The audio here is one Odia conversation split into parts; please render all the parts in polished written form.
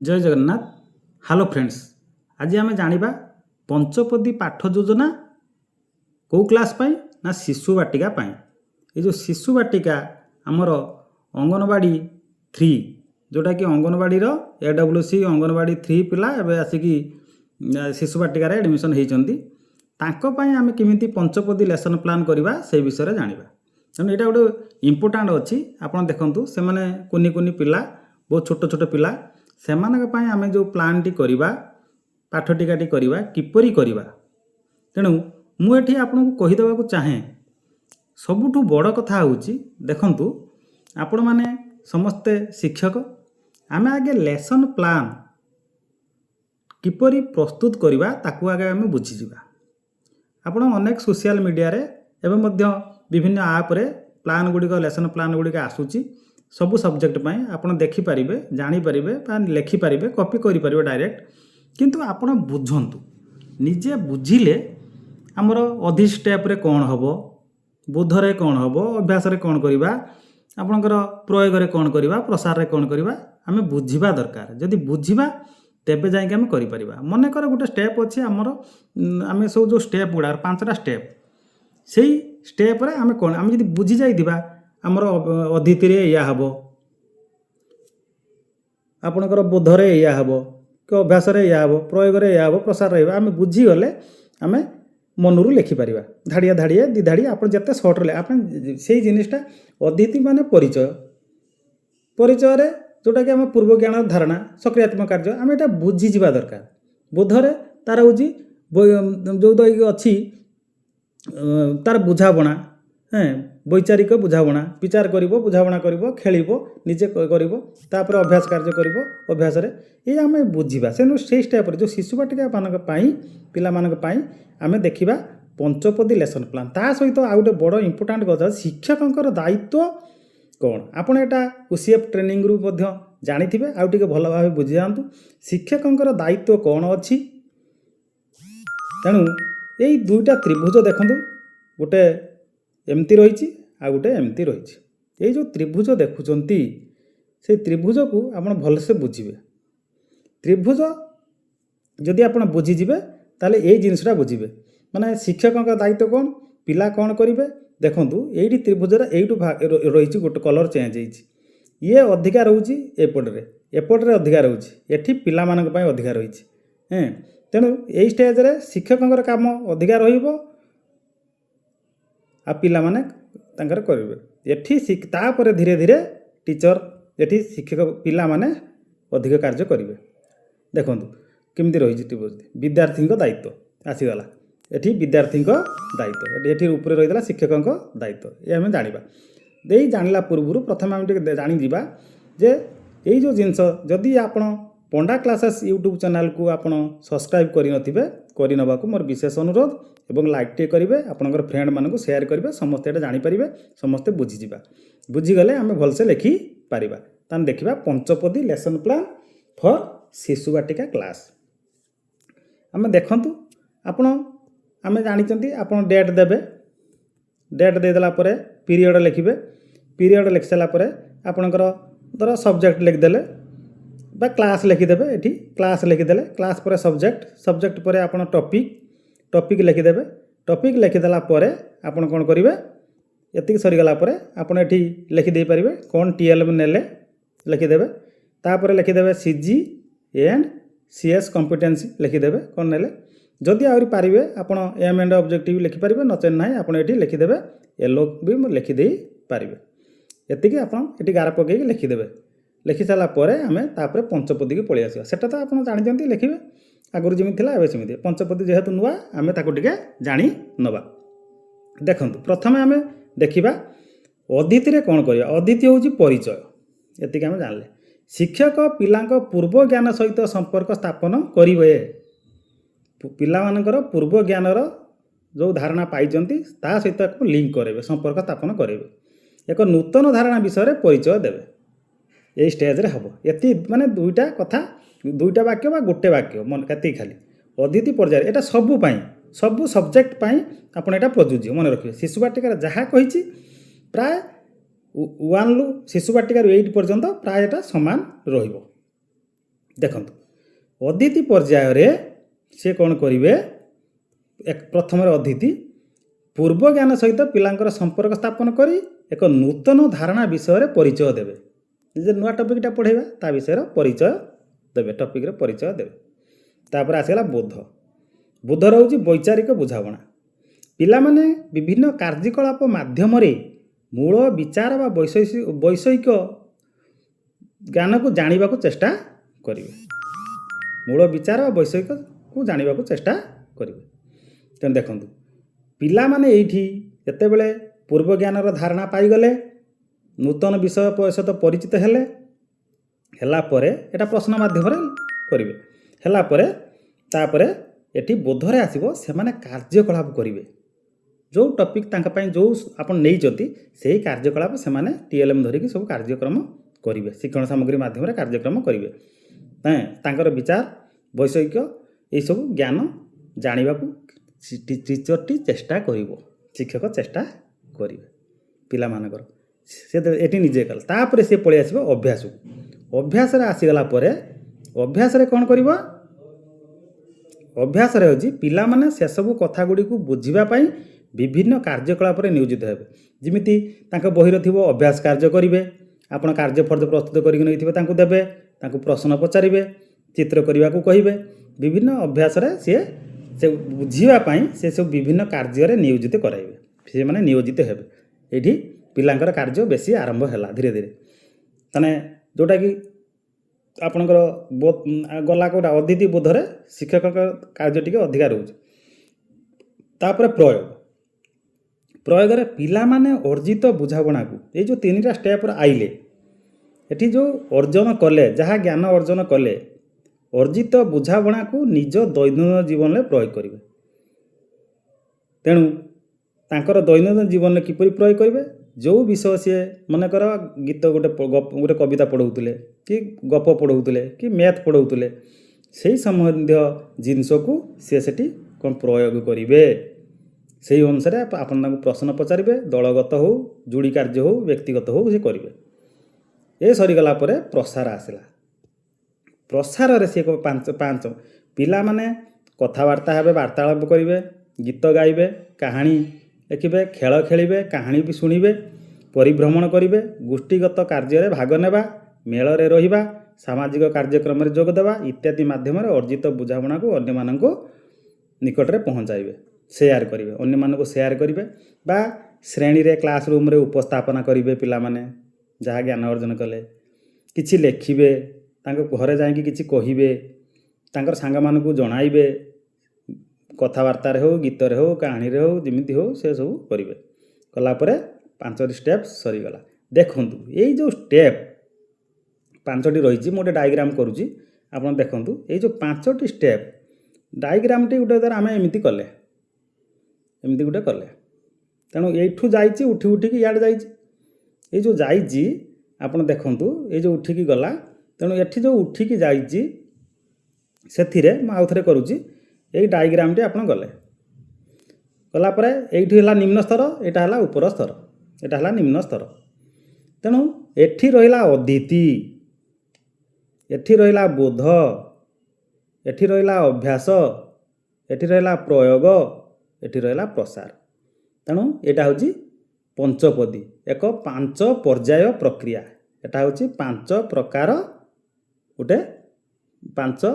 जय जगन्नाथ। हेलो फ्रेंड्स, आज आम जाना पंचपदी पाठ योजना कौ क्लास पाई ना शिशु बाटिका पाई। ये जो शिशु बाटिका आमर अंगनवाड़ी 3 जोटा कि अंगनवाड़ी AWC अंगनवाड़ी 3 पिला एवं आसिकी शिशु बाटिकार एडमिशन होती आम केमी पंचपदी लेसन प्लान करवा से विषय जाना। तेणु यहाँ गोटे इम्पोर्टाट अच्छी आप देखूँ से मैंने कुनि कुनि पिला बहुत छोट छोट पिला से आम जो प्लान टी करवा पाठ टीकाटी करवा किपरि करवा। तेणु मुझे आपको कहीदेवा चाहे सबुठु बड़ कथा हूँ देखंतु आपण माने समस्ते शिक्षक आमे आगे लेसन प्लान किपरि प्रस्तुत करवा ताकू आगे आमे बुझीजिबा। आपण अनेक सोशल मीडिया रे एवं मध्य विभिन्न आप रे प्लान गुड़िक लेसन प्लान गुड़िक आसूची सबु सब्जेक्ट पाई आपण देखि पारिबे जानि पारिबे बा लेखि पारिबे कॉपी करि पारिबे डायरेक्ट। किंतु आपण बुझंतु निजे बुझिले हमर अधि स्टेप रे कोन हबो बोधरे कोन हबो अभ्यास रे कोन करिबा आपणकर प्रयोग रे कोन करिबा प्रसार रे कोन करिबा आमे बुझिबा दरकार। जदि बुझिबा तेबे जाई के आमे करि परिबा। मने कर गुटे स्टेप अछि हमर आमे सब जो स्टेप गुडा 5टा स्टेप सेही स्टेप रे आमे कोन आमे जदि बुझि जाई दिबा हमर अदिति रे या हबो आपणकर बोधरे या हबो कि अभ्यास रे या हबो प्रयोग रे या हबो प्रसार रे आमे बुझि गले आमे मनरू लिखिपर धाड़िया धाड़िया दी धाड़ी आप जिते सर्ट रे आप से जिनटा अदिति मान परिचय परिचय रे जोटा कि आम पूर्व ज्ञान धारणा सक्रियात्मक कार्य आम यहाँ बुझीजा दरकार। बोधरे तार हूँ जो अच्छी तार बुझावणा वैचारिक बुझावणा विचार कर बुझावणा कर खेल निजे कर अभ्यास कार्य कर अभ्यास ये आम बुझा से स्टेप जो शिशु बाटिका मानक पिला आम देखा पंचपदी लेसन प्लान ता सहित आउ गोटे बड़ इंपोर्टाट कथा शिक्षकर दायित्व कौन आपड़ यहाँ UCF ट्रेनिंग रु जानी आउ टे भल भाव बुझी जातु शिक्षकर दायित्व कौन अच्छी। तेणु यही दुईटा त्रिभुज देखु गोटे एमती रही आ गोटे एमती रही ये जो त्रिभुज देखुंत से त्रिभुज को आप भलसे बुझे त्रिभुज जदि आप बुझीजे ताले यही जिनसा बुझे माने शिक्षक दायित्व कौन पिला कौन करेंगे देखूँ ये त्रिभुजर यू रही गोटे कलर चेंज ये अधिका रोचे एपटे अधिका रोचे एटी पिला अधिका रही तेणु यही स्टेज रे शिक्षक काम अधिका पिला माने करेंगे एटी तापर धीरे धीरे टीचर एटी शिक्षक पिला माने अधिक कार्य करेंगे। देखूँ केमती रही त्रिभुज विद्यार्थी दायित्व आसीगला एटी विद्यार्थी दायित्व एटी ऊपर रही शिक्षक दायित्व ये आम जाना यही जानला पूर्व प्रथम आम जानी जे यही जो जिनस जदि आप पंडा क्लासेस यूट्यूब चैनल को आप सब्सक्राइब करने को मोर विशेष अनुरोध एवं लाइक टे करेंगे आपंकर फ्रेंड मानक शेयर करेंगे समस्ते ये जानीपर समस्ते बुझीजा बुझीगले आम भलसे लिखि पार तान देखा पंचपदी लेसन प्लान फॉर शिशु बाटिका क्लास आम देखूँ आपण आम जानी आप डेट देवे डेट देदेला पीरियड लिखे पीरियड लिखि सारापर आपणकर धर सब्जेक्ट लिखिदेले बा क्लास लिखिदेवे ये क्लास लिखिदेले क्लास पर सब्जेक्ट सब्जेक्ट पर आप टॉपिक लिखिदेवे टॉपिक लिखिदेला आपन कौन करेंगे ये सरीगला आपड़ ये लिखिदे पारे कौन TLM नेले लिखिदेवे तापर लिखिदेवे CG एंड CS कॉम्पिटेंसी लिखिदेवे कौन नेले जदि आहरी पारे आपड़ एम एंड ऑब्जेक्टिव लिखिपारे नचे ना आपड़ ये लिखिदेवे येलो भी लिखिदे पारे ये आपड़ी गार पकई लिखिदेवे लिखि सारापर आम तापर पंचपदी की पलि आसा सेटा तो आप जानते लिखे आगुरी जमी था एवं सेमती पंचपदी जेहेतु नुआ आम ताको जानी नवा। देखु प्रथम आम देखा अदिति रे कौन करवा अदिति हूँ परिचय ये आम जानले शिक्षक पिला पूर्व ज्ञान सहित संपर्क स्थापन करेंगे पिला पूर्व ज्ञानर जो धारणा पाई सहित लिंक करेंगे संपर्क स्थापन करेंगे एक नूतन धारणा विषय परिचय देवे यही स्टेज रे हम ये माने दुईटा कथा दुईटा वाक्य बा गोटे वाक्य मन कति खाली अदिति पर्याय यहाँ सबूपाई सबू सब्जेक्ट आप प्रযোज्य मन रखिए शिशु बाटिकार जहाँ कही प्राय 1 रु शिशु बाटिकार 8 पर्यंत प्राय यहाँ सामान रहिबो ଦେଖନ୍ତୁ ଅଦିତି ପର୍ଯ୍ୟାୟରେ ସେ କ'ଣ କରିବେ, ପ୍ରଥମରେ ଅଦିତି ପୂର୍ବ ଜ୍ଞାନ ସହିତ ପିଲାଙ୍କର ସମ୍ପର୍କ ସ୍ଥାପନ କରି ଏକ ନୂତନ ଧାରଣା ବିଷୟରେ ପରିଚୟ ଦେବେ। ଯେ ନୂଆ ଟପିକ୍ଟା ପଢ଼ାଇବା ତା ବିଷୟରେ ପରିଚୟ ଦେବେ, ଟପିକ୍ରେ ପରିଚୟ ଦେବେ। ତାପରେ ଆସିଗଲା ବୋଧ। ବୋଧ ରହୁଛି ବୈଚାରିକ ବୁଝାମଣା। ପିଲାମାନେ ବିଭିନ୍ନ କାର୍ଯ୍ୟକଳାପ ମାଧ୍ୟମରେ ମୂଳ ବିଚାର ବା ବୈଷୟିକ ଜ୍ଞାନକୁ ଜାଣିବାକୁ ଚେଷ୍ଟା କରିବେ। ମୂଳ ବିଚାର ବା ବୈଷୟିକକୁ ଜାଣିବାକୁ ଚେଷ୍ଟା କରିବେ। ତେଣୁ ଦେଖନ୍ତୁ ପିଲାମାନେ ଏଇଠି ଯେତେବେଳେ ପୂର୍ବ ଜ୍ଞାନର ଧାରଣା ପାଇଗଲେ, ନୂତନ ବିଷୟ ସହିତ ପରିଚିତ ହେଲା ପରେ ଏଇଟା ପ୍ରଶ୍ନ ମାଧ୍ୟମରେ କରିବେ। ହେଲା ପରେ ତାପରେ ଏଠି ବୋଧରେ ଆସିବ ସେମାନେ କାର୍ଯ୍ୟକଳାପ କରିବେ। ଯେଉଁ ଟପିକ୍ ତାଙ୍କ ପାଇଁ ଯେଉଁ ଆପଣ ନେଇଛନ୍ତି ସେହି କାର୍ଯ୍ୟକଳାପ ସେମାନେ TLM ଧରିକି ସବୁ କାର୍ଯ୍ୟକ୍ରମ କରିବେ। ଶିକ୍ଷଣ ସାମଗ୍ରୀ ମାଧ୍ୟମରେ କାର୍ଯ୍ୟକ୍ରମ କରିବେ। ତାଙ୍କର ବିଚାର ବୈଷୟିକ ଏହିସବୁ ଜ୍ଞାନ ଜାଣିବାକୁ ଟିଚରଟି ଚେଷ୍ଟା କରିବ, ଶିକ୍ଷକ ଚେଷ୍ଟା କରିବେ ପିଲାମାନଙ୍କର। ସେ ଏଠି ନିଜେ କଲା। ତାପରେ ସେ ପଳେଇ ଆସିବ ଅଭ୍ୟାସକୁ। ଅଭ୍ୟାସରେ ଆସିଗଲା ପରେ ଅଭ୍ୟାସରେ କ'ଣ କରିବ? ଅଭ୍ୟାସରେ ହେଉଛି ପିଲାମାନେ ସେସବୁ କଥା ଗୁଡ଼ିକୁ ବୁଝିବା ପାଇଁ ବିଭିନ୍ନ କାର୍ଯ୍ୟକଳାପରେ ନିୟୋଜିତ ହେବେ। ଯେମିତି ତାଙ୍କ ବହିରେ ଥିବ ଅଭ୍ୟାସ କାର୍ଯ୍ୟ କରିବେ, ଆପଣ କାର୍ଯ୍ୟଫଳ ପ୍ରସ୍ତୁତ କରିକି ନେଇଥିବେ ତାଙ୍କୁ ଦେବେ, ତାଙ୍କୁ ପ୍ରଶ୍ନ ପଚାରିବେ, ଚିତ୍ର କରିବାକୁ କହିବେ। ବିଭିନ୍ନ ଅଭ୍ୟାସରେ ସେ ବୁଝିବା ପାଇଁ ସେସବୁ ବିଭିନ୍ନ କାର୍ଯ୍ୟରେ ନିୟୋଜିତ କରାଇବେ। ସେମାନେ ନିୟୋଜିତ ହେବେ। ଏଇଠି ପିଲାଙ୍କର କାର୍ଯ୍ୟ ବେଶୀ ଆରମ୍ଭ ହେଲା ଧୀରେ ଧୀରେ। ମାନେ ଯେଉଁଟାକି ଆପଣଙ୍କର ଗଲା କେଉଁଟା ଅଦିତି ବୋଧରେ ଶିକ୍ଷକଙ୍କ କାର୍ଯ୍ୟ ଟିକେ ଅଧିକା ରହୁଛି। ତାପରେ ପ୍ରୟୋଗରେ ପିଲାମାନେ ଅର୍ଜିତ ବୁଝାମଣାକୁ ଏଇ ଯେଉଁ 3ଟା ଷ୍ଟେପ୍ରେ ଆଇଲେ, ଏଠି ଯେଉଁ ଅର୍ଜନ କଲେ, ଯାହା ଜ୍ଞାନ ଅର୍ଜନ କଲେ, ଅର୍ଜିତ ବୁଝାମଣାକୁ ନିଜ ଦୈନନ୍ଦିନ ଜୀବନରେ ପ୍ରୟୋଗ କରିବେ। ତେଣୁ ତାଙ୍କର ଦୈନନ୍ଦିନ ଜୀବନରେ କିପରି ପ୍ରୟୋଗ କରିବେ? ଯେଉଁ ବିଷୟ ସିଏ ମନେକର ଗୀତ ଗୋଟେ କବିତା ପଢ଼ଉଥିଲେ କି ଗପ ପଢ଼ଉଥିଲେ କି ମ୍ୟାଥ୍ ପଢ଼ଉଥିଲେ, ସେହି ସମ୍ବନ୍ଧୀୟ ଜିନିଷକୁ ସିଏ ସେଠି କ'ଣ ପ୍ରୟୋଗ କରିବେ। ସେହି ଅନୁସାରେ ଆପଣ ତାଙ୍କୁ ପ୍ରଶ୍ନ ପଚାରିବେ। ଦଳଗତ ହେଉ, ଯୋଡ଼ି କାର୍ଯ୍ୟ ହେଉ, ବ୍ୟକ୍ତିଗତ ହେଉ, ସେ କରିବେ। ଏ ସରିଗଲା ପରେ ପ୍ରସାର ଆସିଲା। ପ୍ରସାରରେ ସିଏ ପାଞ୍ଚ ପିଲାମାନେ କଥାବାର୍ତ୍ତା ହେବେ, ବାର୍ତ୍ତାଳାପ କରିବେ, ଗୀତ ଗାଇବେ, କାହାଣୀ ଲେଖିବେ, ଖେଳ ଖେଳିବେ, କାହାଣୀ ବି ଶୁଣିବେ, ପରିଭ୍ରମଣ କରିବେ, ଗୋଷ୍ଠୀଗତ କାର୍ଯ୍ୟରେ ଭାଗ ନେବା, ମେଳରେ ରହିବା, ସାମାଜିକ କାର୍ଯ୍ୟକ୍ରମରେ ଯୋଗ ଦେବା ଇତ୍ୟାଦି ମାଧ୍ୟମରେ ଅର୍ଜିତ ବୁଝାମଣାକୁ ଅନ୍ୟମାନଙ୍କ ନିକଟରେ ପହଞ୍ଚାଇବେ, ସେୟାର କରିବେ, ଅନ୍ୟମାନଙ୍କୁ ସେୟାର କରିବେ ବା ଶ୍ରେଣୀରେ କ୍ଲାସ୍ ରୁମ୍ରେ ଉପସ୍ଥାପନା କରିବେ। ପିଲାମାନେ ଯାହା ଜ୍ଞାନ ଅର୍ଜନ କଲେ କିଛି ଲେଖିବେ, ତାଙ୍କ ଘରେ ଯାଇକି କିଛି କହିବେ, ତାଙ୍କର ସାଙ୍ଗମାନଙ୍କୁ ଜଣାଇବେ। କଥାବାର୍ତ୍ତାରେ ହେଉ, ଗୀତରେ ହେଉ, କାହାଣୀରେ ହେଉ, ଯେମିତି ହେଉ ସେ ସବୁ କରିବେ। କଲା ପରେ 5ଟି ଷ୍ଟେପ୍ ସରିଗଲା। ଦେଖନ୍ତୁ ଏଇ ଯେଉଁ ଷ୍ଟେପ୍ 5ଟି ରହିଛି, ମୁଁ ଗୋଟେ ଡାଇଗ୍ରାମ୍ କରୁଛି, ଆପଣ ଦେଖନ୍ତୁ। ଏଇ ଯେଉଁ 5ଟି ଷ୍ଟେପ୍ ଡାଇଗ୍ରାମଟି ଗୋଟେ ଦ୍ୱାରା ଆମେ ଏମିତି ଗୋଟେ କଲେ, ତେଣୁ ଏଇଠୁ ଯାଇଛି ଉଠିକି ଇଆଡ଼େ ଯାଇଛି। ଏଇ ଯେଉଁ ଯାଇଛି ଆପଣ ଦେଖନ୍ତୁ, ଏଇ ଯେଉଁ ଉଠିକି ଗଲା, ତେଣୁ ଏଠି ଯେଉଁ ଉଠିକି ଯାଇଛି ସେଥିରେ ମୁଁ ଆଉ ଥରେ କରୁଛି। ଏଇ ଡାଇଗ୍ରାମଟି ଆପଣ ଗଲା ପରେ ଏଇଠି ହେଲା ନିମ୍ନ ସ୍ତର, ଏଇଟା ହେଲା ଉପର ସ୍ତର, ଏଇଟା ହେଲା ନିମ୍ନ ସ୍ତର। ତେଣୁ ଏଠି ରହିଲା ଅଦିତି, ଏଠି ରହିଲା ବୋଧ, ଏଠି ରହିଲା ଅଭ୍ୟାସ, ଏଠି ରହିଲା ପ୍ରୟୋଗ, ଏଠି ରହିଲା ପ୍ରସାର। ତେଣୁ ଏଇଟା ହେଉଛି ପଞ୍ଚପଦୀ, ଏକ 5 ପର୍ଯ୍ୟାୟ ପ୍ରକ୍ରିୟା। ଏଟା ହେଉଛି 5 ପ୍ରକାର, ଗୋଟେ 5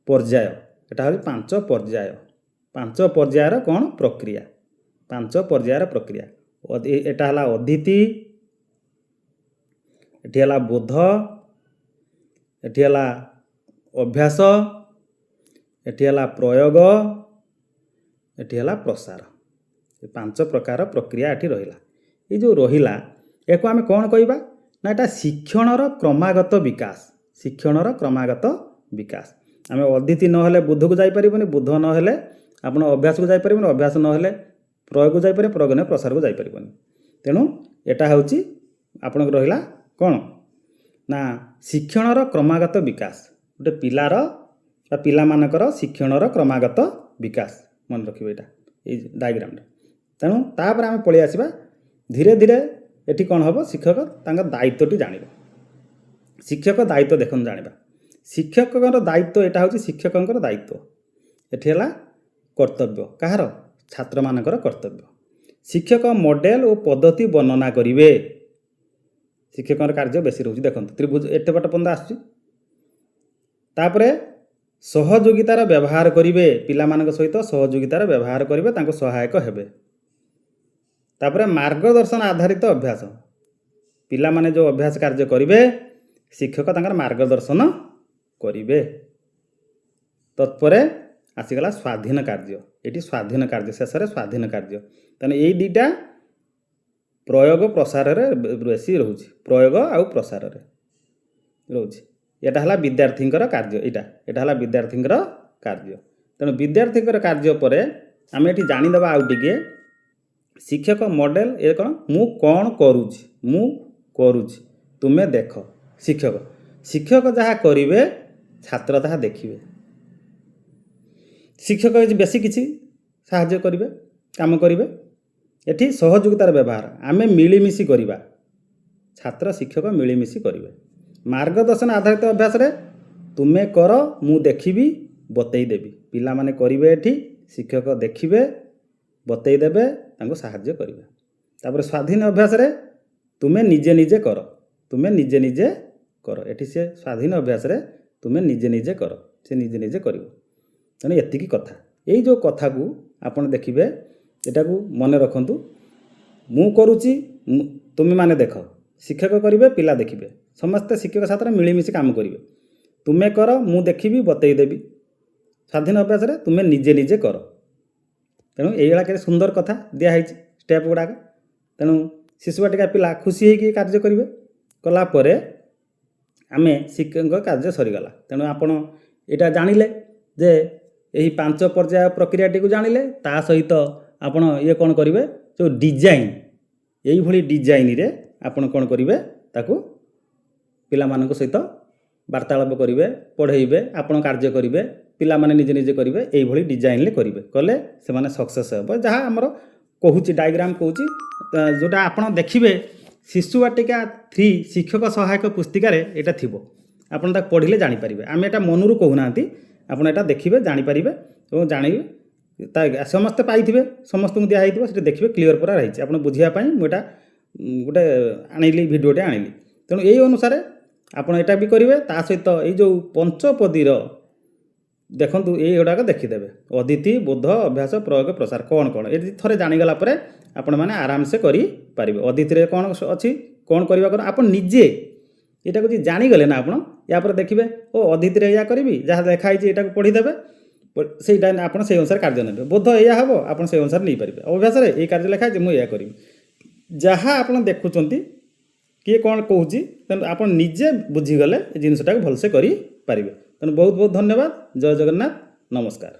ପର୍ଯ୍ୟାୟ। ଏଟା ହେଉଛି 5 ପର୍ଯ୍ୟାୟ। 5 ପର୍ଯ୍ୟାୟର କ'ଣ ପ୍ରକ୍ରିୟା? 5 ପର୍ଯ୍ୟାୟର ପ୍ରକ୍ରିୟା। ଏଟା ହେଲା ଅଦିତି, ଏଠି ହେଲା ବୋଧ, ଏଠି ହେଲା ଅଭ୍ୟାସ, ଏଠି ହେଲା ପ୍ରୟୋଗ, ଏଠି ହେଲା ପ୍ରସାର। 5 ପ୍ରକାର ପ୍ରକ୍ରିୟା ଏଠି ରହିଲା। ଏ ଯେଉଁ ରହିଲା ଏହାକୁ ଆମେ କ'ଣ କହିବା ନା ଏଟା ଶିକ୍ଷଣର କ୍ରମାଗତ ବିକାଶ। ଶିକ୍ଷଣର କ୍ରମାଗତ ବିକାଶ। ଆମେ ଅଦିତି ନହେଲେ ବୋଧକୁ ଯାଇପାରିବନି, ବୋଧ ନହେଲେ ଆପଣ ଅଭ୍ୟାସକୁ ଯାଇପାରିବନି, ଅଭ୍ୟାସ ନହେଲେ ପ୍ରୟୋଗକୁ ଯାଇପାରିବେ, ପ୍ରୟୋଗ ନହେଲେ ପ୍ରସାରକୁ ଯାଇପାରିବନି। ତେଣୁ ଏଟା ହେଉଛି ଆପଣଙ୍କର ରହିଲା କ'ଣ ନା ଶିକ୍ଷଣର କ୍ରମାଗତ ବିକାଶ। ଗୋଟେ ପିଲାର ବା ପିଲାମାନଙ୍କର ଶିକ୍ଷଣର କ୍ରମାଗତ ବିକାଶ ମନେ ରଖିବେ ଏଇଟା, ଏଇ ଡାଇଗ୍ରାମଟା। ତେଣୁ ତାପରେ ଆମେ ପଳେଇ ଆସିବା ଧୀରେ ଧୀରେ। ଏଠି କ'ଣ ହେବ? ଶିକ୍ଷକ ତାଙ୍କ ଦାୟିତ୍ୱଟି ଜାଣିବ। ଶିକ୍ଷକ ଦାୟିତ୍ୱ ଦେଖନ୍ତୁ ଜାଣିବା। ଶିକ୍ଷକଙ୍କର ଦାୟିତ୍ୱ ଏଇଟା ହେଉଛି ଶିକ୍ଷକଙ୍କର ଦାୟିତ୍ୱ। ଏଠି ହେଲା କର୍ତ୍ତବ୍ୟ କାହାର? ଛାତ୍ରମାନଙ୍କର କର୍ତ୍ତବ୍ୟ। ଶିକ୍ଷକ ମଡେଲ ଓ ପଦ୍ଧତି ବର୍ଣ୍ଣନା କରିବେ। ଶିକ୍ଷକଙ୍କର କାର୍ଯ୍ୟ ବେଶୀ ରହୁଛି। ଦେଖନ୍ତୁ ତ୍ରିଭୁଜ ଏତେ ବାଟ ପର୍ଯ୍ୟନ୍ତ ଆସୁଛି। ତାପରେ ସହଯୋଗିତାର ବ୍ୟବହାର କରିବେ। ପିଲାମାନଙ୍କ ସହିତ ସହଯୋଗିତାର ବ୍ୟବହାର କରିବେ, ତାଙ୍କୁ ସହାୟକ ହେବେ। ତାପରେ ମାର୍ଗଦର୍ଶନ ଆଧାରିତ ଅଭ୍ୟାସ। ପିଲାମାନେ ଯେଉଁ ଅଭ୍ୟାସ କାର୍ଯ୍ୟ କରିବେ ଶିକ୍ଷକ ତାଙ୍କର ମାର୍ଗଦର୍ଶନ କରିବେ। ତତ୍ପରେ ଆସିଗଲା ସ୍ୱାଧୀନ କାର୍ଯ୍ୟ। ଏଠି ସ୍ୱାଧୀନ କାର୍ଯ୍ୟ, ଶେଷରେ ସ୍ୱାଧୀନ କାର୍ଯ୍ୟ। ତେଣୁ ଏଇ ଦୁଇଟା ପ୍ରୟୋଗ ପ୍ରସାରରେ ବେଶୀ ରହୁଛି। ପ୍ରୟୋଗ ଆଉ ପ୍ରସାରରେ ରହୁଛି। ଏଇଟା ହେଲା ବିଦ୍ୟାର୍ଥୀଙ୍କର କାର୍ଯ୍ୟ। ଏଇଟା ହେଲା ବିଦ୍ୟାର୍ଥୀଙ୍କର କାର୍ଯ୍ୟ। ତେଣୁ ବିଦ୍ୟାର୍ଥୀଙ୍କର କାର୍ଯ୍ୟ ପରେ ଆମେ ଏଠି ଜାଣିଦେବା ଆଉ ଟିକେ ଶିକ୍ଷକ ମଡେଲ। ଏ କ'ଣ? ମୁଁ କ'ଣ କରୁଛି, ମୁଁ କରୁଛି, ତୁମେ ଦେଖ। ଶିକ୍ଷକ ଯାହା କରିବେ ଛାତ୍ର ତାହା ଦେଖିବେ। ଶିକ୍ଷକ ବେଶୀ କିଛି ସାହାଯ୍ୟ କରିବେ, କାମ କରିବେ। ଏଠି ସହଯୋଗିତାର ବ୍ୟବହାର, ଆମେ ମିଳିମିଶି କରିବା। ଛାତ୍ର ଶିକ୍ଷକ ମିଳିମିଶି କରିବେ। ମାର୍ଗଦର୍ଶନ ଆଧାରିତ ଅଭ୍ୟାସରେ ତୁମେ କର, ମୁଁ ଦେଖିବି, ବତେଇ ଦେବି। ପିଲାମାନେ କରିବେ, ଏଠି ଶିକ୍ଷକ ଦେଖିବେ, ବତେଇ ଦେବେ, ତାଙ୍କୁ ସାହାଯ୍ୟ କରିବେ। ତାପରେ ସ୍ୱାଧୀନ ଅଭ୍ୟାସରେ ତୁମେ ନିଜେ ନିଜେ କର, ତୁମେ ନିଜେ ନିଜେ କର। ଏଠି ସେ ସ୍ୱାଧୀନ ଅଭ୍ୟାସରେ ତୁମେ ନିଜେ ନିଜେ କର, ସେ ନିଜେ ନିଜେ କରିବ। ତେଣୁ ଏତିକି କଥା। ଏଇ ଯେଉଁ କଥାକୁ ଆପଣ ଦେଖିବେ, ଏଟାକୁ ମନେ ରଖନ୍ତୁ। ମୁଁ କରୁଛି, ତୁମେମାନେ ଦେଖ। ଶିକ୍ଷକ କରିବେ, ପିଲା ଦେଖିବେ। ସମସ୍ତେ ଶିକ୍ଷକ ଛାତ୍ର ମିଳିମିଶି କାମ କରିବେ। ତୁମେ କର, ମୁଁ ଦେଖିବି, ବତେଇ ଦେବି। ସ୍ୱାଧୀନ ଅଭ୍ୟାସରେ ତୁମେ ନିଜେ ନିଜେ କର। ତେଣୁ ଏଇଭଳିଆ କେତେ ସୁନ୍ଦର କଥା ଦିଆହେଇଛି ଷ୍ଟେପ୍ ଗୁଡ଼ାକ। ତେଣୁ ଶିଶୁ ବାଟିକା ପିଲା ଖୁସି ହେଇକି କାର୍ଯ୍ୟ କରିବେ। କଲା ପରେ ଆମେ ଶିକ୍ଷକଙ୍କ କାର୍ଯ୍ୟ ସରିଗଲା। ତେଣୁ ଆପଣ ଏଇଟା ଜାଣିଲେ ଯେ ଏହି 5 ପର୍ଯ୍ୟାୟ ପ୍ରକ୍ରିୟାଟିକୁ ଜାଣିଲେ। ତା ସହିତ ଆପଣ କ'ଣ କରିବେ, ଯେଉଁ ଡିଜାଇନ୍, ଏଇଭଳି ଡିଜାଇନରେ ଆପଣ କ'ଣ କରିବେ, ତାକୁ ପିଲାମାନଙ୍କ ସହିତ ବାର୍ତ୍ତାଳାପ କରିବେ, ପଢ଼େଇବେ, ଆପଣ କାର୍ଯ୍ୟ କରିବେ, ପିଲାମାନେ ନିଜେ ନିଜେ କରିବେ। ଏଇଭଳି ଡିଜାଇନରେ କରିବେ। କଲେ ସେମାନେ ସକ୍ସେସ୍ ହେବ। ଯାହା ଆମର କହୁଛି ଡାଇଗ୍ରାମ କହୁଛି, ଯେଉଁଟା ଆପଣ ଦେଖିବେ ଶିଶୁ ବାଟିକା 3 ଶିକ୍ଷକ ସହାୟକ ପୁସ୍ତିକାରେ ଏଇଟା ଥିବ। ଆପଣ ତାକୁ ପଢ଼ିଲେ ଜାଣିପାରିବେ। ଆମେ ଏଇଟା ମନରୁ କହୁନାହାନ୍ତି, ଆପଣ ଏଇଟା ଦେଖିବେ, ଜାଣିପାରିବେ ଏବଂ ଜାଣିବେ। ସମସ୍ତେ ପାଇଥିବେ, ସମସ୍ତଙ୍କୁ ଦିଆହେଇଥିବ, ସେଠି ଦେଖିବେ କ୍ଲିଅର ପୁରା ରହିଛି। ଆପଣ ବୁଝିବା ପାଇଁ ମୁଁ ଏଇଟା ଗୋଟେ ଆଣିଲି, ଭିଡ଼ିଓଟେ ଆଣିଲି। ତେଣୁ ଏଇ ଅନୁସାରେ ଆପଣ ଏଇଟା ବି କରିବେ। ତା ସହିତ ଏଇ ଯେଉଁ ପଞ୍ଚପଦୀର ଦେଖନ୍ତୁ, ଏଇଗୁଡ଼ାକ ଦେଖିଦେବେ। ଅଦିତି, ବୋଧ, ଅଭ୍ୟାସ, ପ୍ରୟୋଗ, ପ୍ରସାର କ'ଣ ଏଠି ଥରେ ଜାଣିଗଲା ପରେ ଆପଣମାନେ ଆରାମସେ କରିପାରିବେ। ଅଦିତିରେ କ'ଣ ଅଛି, କ'ଣ କରିବା କଥା ଆପଣ ନିଜେ ଏଇଟାକୁ ଯଦି ଜାଣିଗଲେ ନା, ଆପଣ ୟାପରେ ଦେଖିବେ ଅଦିତିରେ ଏଇଆ କରିବି, ଯାହା ଲେଖା ହେଇଛି ଏଇଟାକୁ ପଢ଼ିଦେବେ। ସେଇଟା ଆପଣ ସେଇ ଅନୁସାରେ କାର୍ଯ୍ୟ ନେବେ। ବୋଧ ଏଇଆ ହେବ, ଆପଣ ସେଇ ଅନୁସାରେ ନେଇପାରିବେ। ଅଭ୍ୟାସରେ ଏଇ କାର୍ଯ୍ୟ ଲେଖା ହେଇଛି, ମୁଁ ଏଇଆ କରିବି। ଯାହା ଆପଣ ଦେଖୁଛନ୍ତି କିଏ କ'ଣ କହୁଛି, ତେଣୁ ଆପଣ ନିଜେ ବୁଝିଗଲେ ଏ ଜିନିଷଟାକୁ ଭଲସେ କରିପାରିବେ। ତେଣୁ ବହୁତ ବହୁତ ଧନ୍ୟବାଦ। ଜୟ ଜଗନ୍ନାଥ, ନମସ୍କାର।